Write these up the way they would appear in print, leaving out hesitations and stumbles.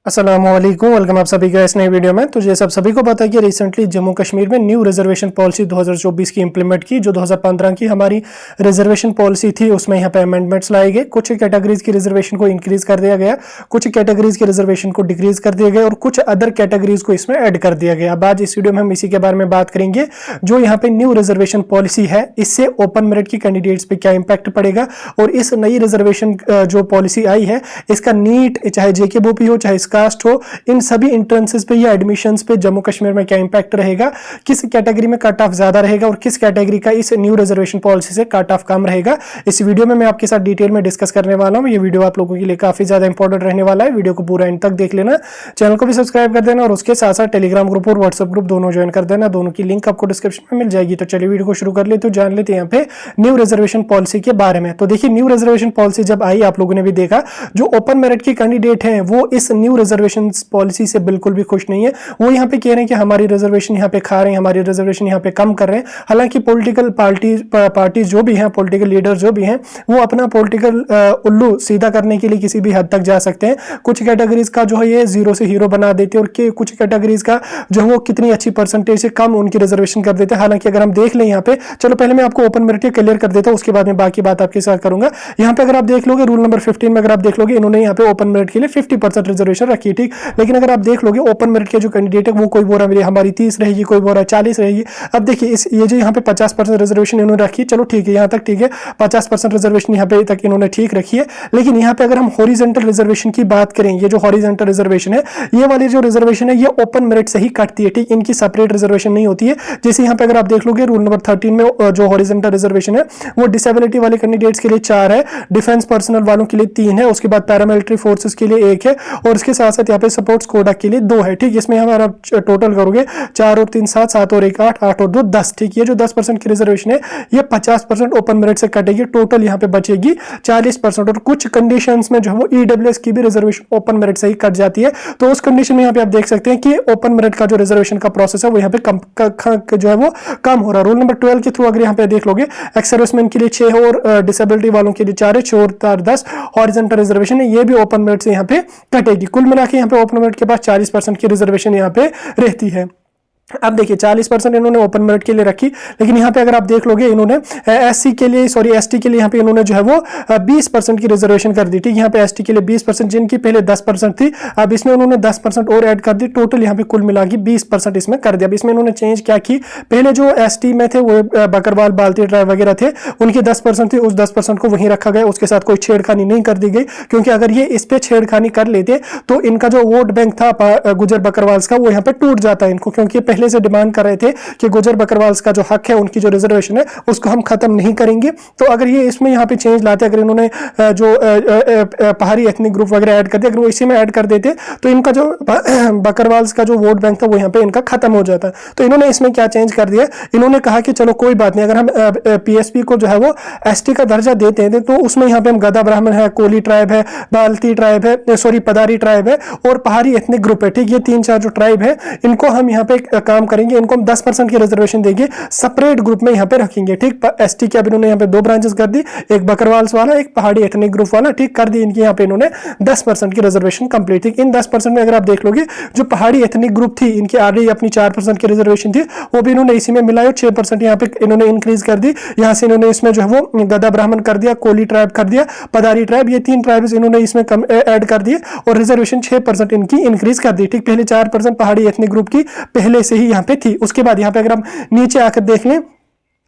अस्सलामुअलैकुम, वेलकम आप सभी का इस नई वीडियो में। तो जैसे आप सभी को पता है कि रिसेंटली जम्मू कश्मीर में न्यू रिजर्वेशन पॉलिसी 2024 की इंप्लीमेंट की। जो 2015 की हमारी रिजर्वेशन पॉलिसी थी उसमें यहाँ पे अमेंडमेंट्स लाए गए। कुछ कैटेगरीज की रिजर्वेशन को इंक्रीज कर दिया गया, कुछ कैटेगरीज की रिजर्वेशन को डिक्रीज कर दिया गया और कुछ अदर कैटेगरीज को इसमें ऐड कर दिया गया। अब आज इस वीडियो में हम इसी के बारे में बात करेंगे। जो यहाँ पे न्यू रिजर्वेशन पॉलिसी है इससे ओपन मेरिट की कैंडिडेट्स पे क्या इंपैक्ट पड़ेगा और इस नई रिजर्वेशन जो पॉलिसी आई है इसका नीट चाहे जेकेबीओपी हो चाहे कास्ट हो, इन सभी एंट्रेंसेस पे या एडमिशंस पे जम्मू कश्मीर में क्या इंपैक्ट रहेगा, किस कैटेगरी में कट ऑफ ज्यादा रहेगा और किस कैटेगरी का इस न्यू रिजर्वेशन पॉलिसी से कट ऑफ कम रहेगा। इस वीडियो में मैं आपके साथ डिटेल में डिस्कस करने वाला हूं। ये वीडियो आप लोगों के लिए काफी ज्यादा इंपॉर्टेंट रहने वाला है। वीडियो को पूरा एंड तक देख लेना, चैनल को भी सब्सक्राइब कर देना और उसके साथ साथ टेलीग्राम ग्रुप और व्हाट्सएप ग्रुप दोनों ज्वाइन कर देना। दोनों की लिंक आपको डिस्क्रिप्शन में मिल जाएगी। तो चलिए वीडियो को शुरू कर लेते, तो जान लेते हैं यहाँ पे न्यू रिजर्वेशन पॉलिसी के बारे में। तो देखिए, न्यू रिजर्वेशन पॉलिसी जब आई आप लोगों ने भी देखा, जो ओपन मेरिट के कैंडिडेट हैं वो इस न्यू रिजर्वेशन पॉलिसी से बिल्कुल भी खुश नहीं है। वो यहाँ पे कह रहे हैं कि हमारी रिजर्वेशन यहाँ पे खा रहे हैं, हमारी रिजर्वेशन यहाँ पे कम कर रहे हैं। हालांकि पॉलिटिकल पार्टी जो भी हैं, पॉलिटिकल लीडर जो भी हैं, वो अपना पॉलिटिकल उल्लू सीधा करने के लिए किसी भी हद तक जा सकते हैं। कुछ कैटेगरीज का जो है ये जीरो से हीरो बना देते हैं और कुछ कैटेगरीज का जो है वो कितनी अच्छी परसेंटेज से कम उनकी रिजर्वेशन कर देते हैं। हालांकि अगर हम देख लें यहाँ पे, चलो पहले मैं आपको ओपन मेरिट क्लियर कर देता हूँ, उसके बाद में बाकी बात आपके साथ करूंगा। यहाँ पे अगर आप देख लोगे रूल नंबर 15 में, अगर आप देख लोगे इन्होंने यहाँ पे ओपन मेरिट के लिए 50% रिजर्वेशन रखी है, ठीक। लेकिन अगर आप देख लोगे ओपन मेरिट के जो कैंडिडेट है वो कोई बोल रहा है हमारी 30 रहेगी, कोई बोल रहा है 40 रहेगी। अब देखिए ये जो यहाँ पे 50% रिजर्वेशन इन्होंने रखी है, चलो ठीक है, यहाँ तक ठीक है, 50% रिजर्वेशन यहाँ पे तक इन्होंने ठीक रखी है। लेकिन यहाँ पे अगर हम हॉरिजॉन्टल रिजर्वेशन की बात करें, ये जो हॉरिजॉन्टल रिजर्वेशन है, ये वाली जो रिजर्वेशन है ये ओपन मेरिट से ही कटती है, ठीक। इनकी सेपरेट रिजर्वेशन नहीं होती है। जैसे यहाँ पे अगर आप देख लोगे रूल नंबर 13 में जो हॉरिजॉन्टल रिजर्वेशन है वो डिसेबिलिटी वाले कैंडिडेट्स के लिए 4 है, डिफेंस पर्सनल वालों के लिए 3 है, उसके बाद पैरामिलिट्री फोर्सेस के लिए 1 है और उसके साथ साथ यहाँ पे सपोर्ट्स कोडा के लिए 2 है, ठीक। इसमें हमारा टोटल करोगे 4 और 3 7, 7 और 1 8, 8 और 2 10, ठीक। ये जो 10% की रिजर्वेशन है ये 50% ओपन मेरिट से कटेगी, टोटल यहाँ पे बचेगी 40%। और कुछ कंडीशंस में जो है वो ईडब्ल्यूएस की भी रिजर्वेशन ओपन मेरिट से ही कट जाती है। तो उस कंडीशन में यहाँ पे आप देख सकते हैं कि ओपन मेरिट का जो रिजर्वेशन का प्रोसेस है वो यहाँ पे जो है वो कम हो रहा है। रूल नंबर 12 के थ्रू अगर यहाँ पे देख लोगे, एक्स सर्विसमैन के लिए 6 और डिसेबिलिटी वालों के लिए 4 है, 4 10 हॉरिजॉन्टल रिजर्वेशन है, ये भी ओपन मेरिट से यहाँ पे कटेगी। कुल मिला के यहाँ पे ओपन मेरिट के पास 40% की रिजर्वेशन यहाँ पे रहती है। अब देखिए 40% इन्होंने ओपन मेरिट के लिए रखी, लेकिन यहाँ पे अगर आप देख लोगे इन्होंने एसटी के लिए यहाँ पे इन्होंने जो है वो 20% की रिजर्वेशन कर दी, ठीक। यहाँ पे एसटी के लिए 20%, जिनकी पहले 10% थी, अब इसमें उन्होंने 10% और ऐड कर दी, टोटल यहाँ पे कुल मिला के 20% इसमें कर दिया। अब इसमें इन्होंने चेंज क्या की, पहले जो एसटी में थे वो बकरवाल बाल्टी ट्राइब वगैरह थे, उनकी 10% थी, उस 10% को वहीं रखा गया, उसके साथ कोई छेड़खानी नहीं कर दी गई। क्योंकि अगर ये इस पे छेड़खानी कर लेते तो इनका जो वोट बैंक था गुजर बकरवाल्स का वो यहाँ पे टूट जाता है इनको, क्योंकि पहले से डिमांड कर रहे थे कि गुजर बकरवाल्स का जो हक है, उनकी जो रिजर्वेशन है उसको हम खत्म नहीं करेंगे। तो अगर ये इसमें यहाँ पे चेंज लाते, अगर इन्होंने जो पहाड़ी एथनिक ग्रुप वगैरह ऐड कर दिया, अगर वो इसी में ऐड कर देते तो इनका जो बकरवाल्स का जो वोट बैंक था वो यहाँ पे इनका खत्म हो जाता। तो इन्होंने इसमें क्या चेंज कर दिया, इन्होंने कहा कि चलो कोई बात नहीं, अगर हम पीएसपी को जो है वो एसटी का दर्जा देते हैं तो उसमें यहाँ पे हम गदा ब्राह्मण है, कोली ट्राइब है, बाल्टी ट्राइब है, सॉरी पदारी ट्राइब है और पहाड़ी एथनिक ग्रुप है, ठीक। ये 3-4 जो ट्राइब है इनको हम यहाँ पे काम करेंगे, इनको हम 10% की रिजर्वेशन देंगे, सेपरेट ग्रुप में यहाँ पे रखेंगे, ठीक। एसटी के अब इन्होंने यहाँ पे 2 ब्रांचेस कर दी, एक बकरवाल्स वाला, एक पहाड़ी एथनिक ग्रुप वाला, ठीक कर दी। इनकी यहाँ पे इन्होंने 10% की रिजर्वेशन कंप्लीट, ठीक। इन 10% में अगर आप देख लोगे जो पहाड़ी एथनिक ग्रुप थी, इनकी ऑलरेडी अपनी 4% की रिजर्वेशन थी, वो भी इन्होंने इसी में मिलाया, 6% यहाँ पे इन्होंने इंक्रीज कर दी। यहाँ से इन्होंने इसमें जो है वो गदा ब्राह्मण कर दिया, कोली ट्राइब कर दिया, पदारी ट्राइब, ये 3 ट्राइब्स इन्होंने इसमें ऐड कर दिए और रिजर्वेशन 6% इनकी इंक्रीज कर दी, ठीक। पहले 4% पहाड़ी एथनिक ग्रुप की पहले से ही यहाँ पे थी। उसके बाद यहाँ पे अगर हम नीचे आकर देख लें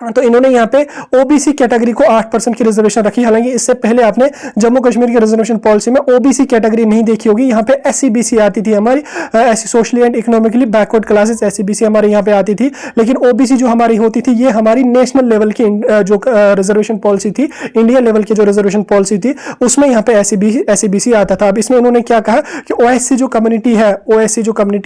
तो इन्होंने यहाँ पे ओबीसी कैटेगरी को 8% की रिजर्वेशन रखी। हालांकि इससे पहले आपने जम्मू कश्मीर की रिजर्वेशन पॉलिसी में ओबीसी कैटेगरी नहीं देखी होगी, यहाँ पे एससीबीसी आती थी हमारी, ऐसी socially and economically backward classes, SCBC हमारे यहाँ पे आती थी। लेकिन ओबीसी जो हमारी होती थी ये हमारी नेशनल लेवल की जो रिजर्वेशन पॉलिसी थी, इंडिया लेवल की जो रिजर्वेशन पॉलिसी थी उसमें यहाँ पे एससीबीसी आता था। अब इसमें उन्होंने क्या कहा कि ओएससी जो कम्युनिटी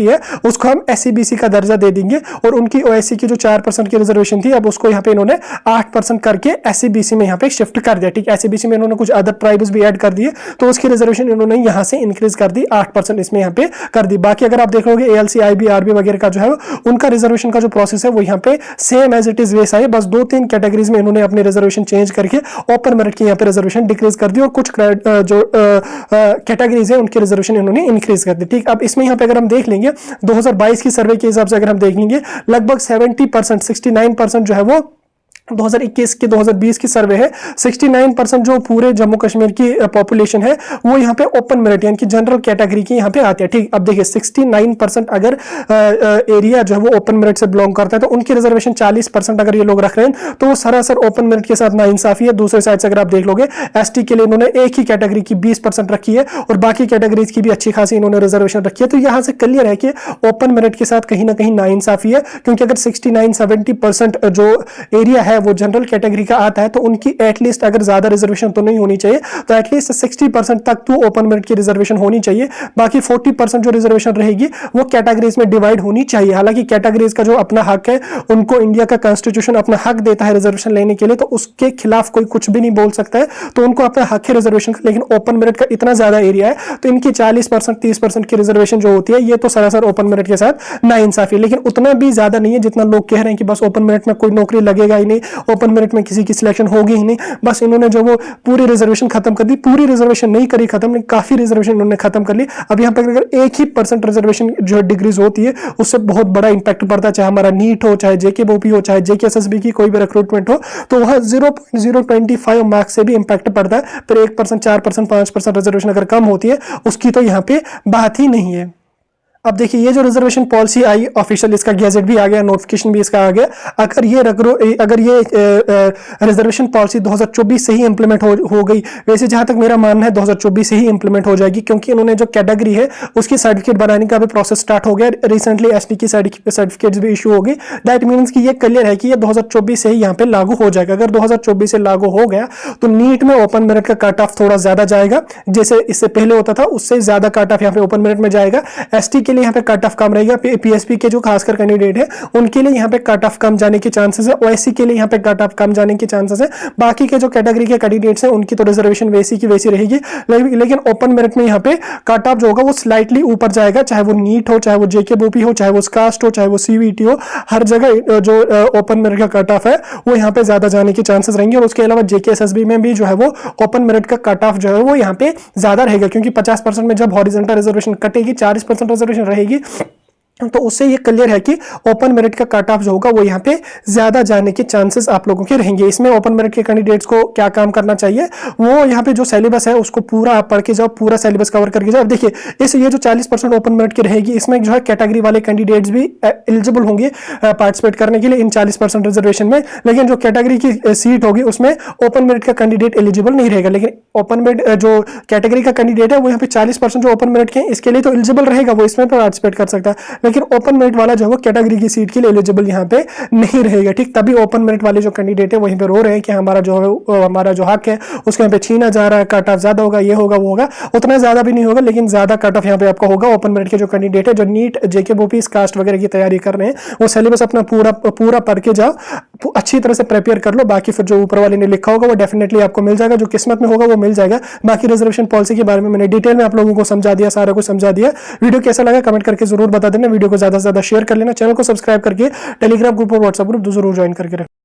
है उसको हम एससीबीसी का दर्जा दे देंगे और उनकी ओएससी की जो 4% की रिजर्वेशन थी अब उसको यहाँ यहाँ पे इन्होंने 8% करके SCBC में यहाँ पे शिफ्ट कर दिया। ठीक, SCBC में इन्होंने कुछ अदर ट्राइब्स भी ऐड कर दिए, तो उसकी रिजर्वेशन इन्होंने यहाँ से इंक्रीज कर दी, 8% इसमें यहाँ पे कर दी। बाकी अगर आप देख लोगे ALC, IB, RB वगैरह का जो है उनका रिजर्वेशन का जो प्रोसेस है वो यहाँ पे सेम एज इट इज वैसा है, बस 2-3 कैटेगरीज में इन्होंने अपनी रिजर्वेशन चेंज करके ओपन मेरिट की यहाँ पे रिजर्वेशन डिक्रीज कर दी और कुछ जो कैटेगरीज है उनकी रिजर्वेशन इन्होंने इंक्रीज कर दी। ठीक, अब इसमें यहाँ पे अगर हम देख लेंगे 2022 की सर्वे के हिसाब से अगर हम देखेंगे लगभग 70%, 69% जो है वो 2021 के 2020 की सर्वे है, 69% जो पूरे जम्मू कश्मीर की पॉपुलेशन है वो यहाँ पे ओपन मेरिट यानी कि जनरल कैटेगरी की यहाँ पे आती है। ठीक, अब देखिए 69% अगर एरिया जो है वो ओपन मेरिट से बिलोंग करता है तो उनकी रिजर्वेशन 40% अगर ये लोग रख रहे हैं तो वो सरासर ओपन मेरिट के साथ नाइंसाफी है। दूसरे साइड से अगर आप देख लोगे ST के लिए इन्होंने एक ही कैटेगरी की 20% रखी है और बाकी कैटेगरीज की भी अच्छी खासी इन्होंने रिजर्वेशन रखी है। तो यहाँ से क्लियर है कि ओपन मेरिट के साथ कहीं ना कहीं नाइंसाफी है, क्योंकि अगर 69-70% जो एरिया है वो जनरल कैटेगरी का आता है तो उनकी एटलीस्ट अगर ज्यादा रिजर्वेशन तो नहीं होनी चाहिए, तो एटलीस्ट 60% तक तो ओपन मेरिट की रिजर्वेशन होनी चाहिए। बाकी 40% जो रिजर्वेशन रहेगी वो कैटेगरीज में डिवाइड होनी चाहिए। हालांकि कैटेगरीज का जो अपना हक है, उनको इंडिया का कॉन्स्टिट्यूशन अपना हक देता है रिजर्वेशन लेने के लिए, तो उसके खिलाफ कोई कुछ भी नहीं बोल सकता है, तो उनको अपना हक है रिजर्वेशन का। लेकिन ओपन मेरिट का इतना ज्यादा एरिया है तो इनकी 40%, 30% की रिजर्वेशन जो होती है ये तो सरासर ओपन मेरिट के साथ नाइंसाफी। लेकिन उतना भी ज्यादा नहीं है जितना लोग कह रहे हैं कि बस ओपन मेरिट में कोई नौकरी लगेगा ही नहीं, ओपन मेरिट में किसी की सिलेक्शन होगी ही नहीं। बस इन्होंने जो वो पूरी रिजर्वेशन खत्म कर दी, पूरी रिजर्वेशन नहीं करी खत्म, काफी रिजर्वेशन इन्होंने खत्म कर ली। अब यहाँ पर अगर 1% रिजर्वेशन जो डिग्रीज होती है उससे बहुत बड़ा इंपैक्ट पड़ता है, चाहे हमारा नीट हो, चाहे JKBOP हो, चाहे JKSSB की कोई भी रिक्रूटमेंट हो, तो वह 0.025 मार्क्स से भी इंपैक्ट पड़ता है। फिर 1%, 4%, 5% रिजर्वेशन अगर कम होती है उसकी तो यहाँ पे बात ही नहीं है। अब देखिए ये जो रिजर्वेशन पॉलिसी आई ऑफिशियल, इसका गैजेट भी आ गया, नोटिफिकेशन भी इसका आ गया। अगर ये रिजर्वेशन पॉलिसी 2024 से ही इंप्लीमेंट हो गई, वैसे जहां तक मेरा मानना है 2024 से ही इंप्लीमेंट हो जाएगी, क्योंकि इन्होंने जो कैटेगरी है उसकी सर्टिफिकेट बनाने का भी प्रोसेस स्टार्ट हो गया। रिसेंटली ST की सर्टिफिकेट्स भी इशू हो गई। दैट मीन्स कि ये क्लियर है कि ये 2024 से ही यहाँ पे लागू हो जाएगा। अगर 2024 से लागू हो गया तो नीट में ओपन मेरिट का कट ऑफ थोड़ा ज्यादा जाएगा, जैसे इससे पहले होता था उससे ज्यादा कट ऑफ यहाँ पे ओपन मेरिट में जाएगा। ST के लिए यहाँ पे कट ऑफ कम रहेगा, PSP के जो खासकर कैंडिडेट है उनके लिए यहाँ पे कट ऑफ कम जाने के चांसेस है, OSC के लिए यहाँ पे कट ऑफ कम जाने के चांसेस है। बाकी के जो कैटेगरी के कैंडिडेट्स हैं उनकी तो रिजर्वेशन वैसी की वैसी रहेगी, लेकिन ओपन मेरिट में यहाँ पे कट ऑफ जो होगा वो स्लाइटली ऊपर जाएगा, चाहे वो नीट हो, चाहे वो JKBOP हो, चाहे वो कास्ट हो, चाहे वो CVT हो, हर जगह जो ओपन मेरिट का कट ऑफ है वो यहाँ पे ज्यादा जाने के चांसेस रहेंगे। और उसके अलावा JKSSB में भी जो है वो ओपन मेरिट का कट ऑफ जो है वो यहाँ पे ज्यादा रहेगा, क्योंकि 50% में जब हॉरिजॉन्टल रिजर्वेशन कटेगी 40% रिजर्वेशन रहेगी, तो उससे ये क्लियर है कि ओपन मेरिट का कट ऑफ जो होगा वो यहाँ पे ज्यादा जाने के चांसेस आप लोगों के रहेंगे। इसमें ओपन मेरिट के कैंडिडेट्स को क्या काम करना चाहिए, वो यहाँ पे जो सिलेबस है उसको पूरा आप पढ़ के जाओ, पूरा सिलेबस कवर करके जाओ। देखिए ये जो 40% ओपन मेरिट की रहेगी इसमें जो है कैटेगरी वाले कैंडिडेट्स भी एलिजिबल होंगे पार्टिसिपेट करने के लिए इन 40% रिजर्वेशन में, लेकिन जो कैटेगरी की सीट होगी उसमें ओपन मेरिट का कैंडिडेट एलिजिबल नहीं रहेगा। लेकिन ओपन मेरिट जो कैटेगरी का कैंडिडेट है वो यहाँ पे 40% जो ओपन मेरिट के इसके लिए तो एलिजिबल रहेगा, वो इसमें पार्टिसिपेट कर सकता है, लेकिन ओपन मेरिट वाला जो है वो कैटेगरी की सीट के लिए एलिजिबल यहाँ पे नहीं रहेगा। ठीक, तभी ओपन मेरिट वाले जो कैंडिडेट है वहीं पे रो रहे हैं कि हमारा जो हक है उसके यहाँ पे छीना जा रहा है, कट ऑफ ज्यादा होगा, ये होगा वो होगा। उतना ज्यादा भी नहीं होगा, लेकिन ज्यादा कट ऑफ यहाँ पे आपका होगा। ओपन मेरिट के जो कैंडिडेट है जो नीट JKBOP कास्ट वगैरह की तैयारी कर रहे हैं वो सिलेबस अपना पूरा पढ़ के जाओ, अच्छी तरह से प्रिपेयर कर लो। बाकी फिर जो ऊपर वाले ने लिखा होगा वो डेफिनेटली आपको मिल जाएगा, जो किस्मत में होगा वो मिल जाएगा। बाकी रिजर्वेशन पॉलिसी के बारे में मैंने डिटेल में आप लोगों को समझा दिया, सारा कुछ समझा दिया। वीडियो कैसा लगा कमेंट करके जरूर बता देना, वीडियो को ज्यादा से ज्यादा शेयर कर लेना, चैनल को सब्सक्राइब करके टेलीग्राम ग्रुप और व्हाट्सएप ग्रुप जरूर ज्वाइन करके रखें।